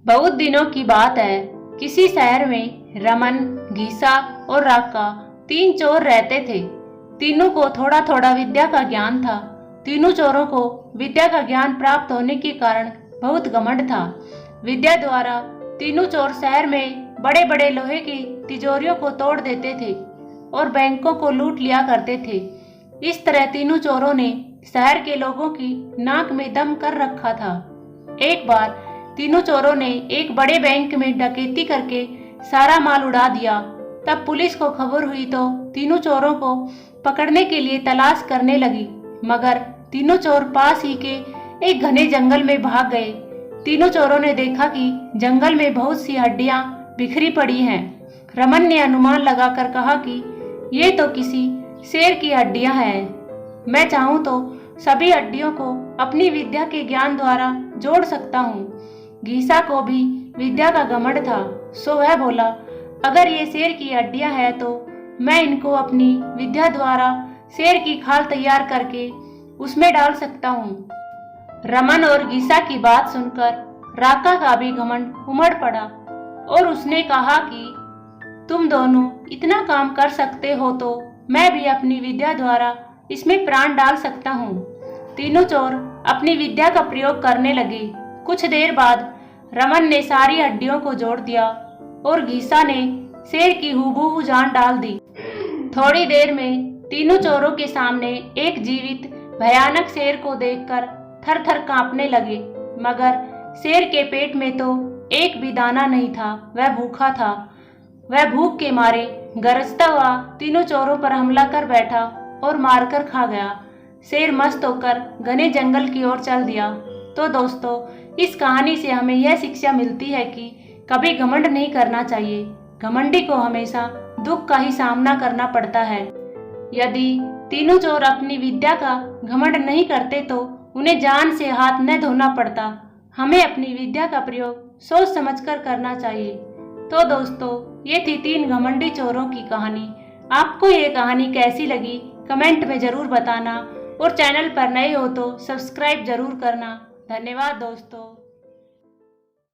बहुत दिनों की बात है। किसी शहर में रमन, घीसा और राका तीन चोर रहते थे। तीनों को थोड़ा थोड़ा विद्या का ज्ञान था। तीनों चोरों को विद्या का ज्ञान प्राप्त होने के कारण बहुत घमंड था। विद्या द्वारा तीनों चोर शहर में बड़े बड़े लोहे की तिजोरियों को तोड़ देते थे और बैंकों को लूट लिया करते थे। इस तरह तीनों चोरों ने शहर के लोगों की नाक में दम कर रखा था। एक बार तीनों चोरों ने एक बड़े बैंक में डकैती करके सारा माल उड़ा दिया। तब पुलिस को खबर हुई तो तीनों चोरों को पकड़ने के लिए तलाश करने लगी, मगर तीनों चोर पास ही के एक घने जंगल में भाग गए। तीनों चोरों ने देखा कि जंगल में बहुत सी हड्डियां बिखरी पड़ी हैं। रमन ने अनुमान लगाकर कहा कि ये तो किसी शेर की हड्डियां हैं। मैं चाहूं तो सभी हड्डियों को अपनी विद्या के ज्ञान द्वारा जोड़ सकता हूँ। घीसा को भी विद्या का घमंड था, सो वह बोला, अगर ये शेर की हड्डियां हैं तो मैं इनको अपनी विद्या द्वारा शेर की खाल तैयार करके उसमें डाल सकता हूँ। रमन और घीसा की बात सुनकर राका का भी घमंड उमड़ पड़ा और उसने कहा कि तुम दोनों इतना काम कर सकते हो तो मैं भी अपनी विद्या द्वारा इसमें प्राण डाल सकता हूँ। तीनों चोर अपनी विद्या का प्रयोग करने लगे। कुछ देर बाद रमन ने सारी हड्डियों को जोड़ दिया और घीसा ने शेर की हूबहू जान डाल दी। थोड़ी देर में तीनों चोरों के सामने एक जीवित भयानक शेर को देखकर थर थर कांपने लगे, मगर शेर के पेट में तो एक भी दाना नहीं था। वह भूखा था। वह भूख के मारे गरजता हुआ तीनों चोरों पर हमला कर बैठा और मारकर खा गया। शेर मस्त होकर घने जंगल की ओर चल दिया। तो दोस्तों, इस कहानी से हमें यह शिक्षा मिलती है कि कभी घमंड नहीं करना चाहिए। घमंडी को हमेशा दुख का ही सामना करना पड़ता है। यदि तीनों चोर अपनी विद्या का घमंड नहीं करते तो उन्हें जान से हाथ न धोना पड़ता। हमें अपनी विद्या का प्रयोग सोच समझकर करना चाहिए। तो दोस्तों, ये थी तीन घमंडी चोरों की कहानी। आपको ये कहानी कैसी लगी कमेंट में जरूर बताना और चैनल पर नए हो तो सब्सक्राइब जरूर करना। धन्यवाद दोस्तों।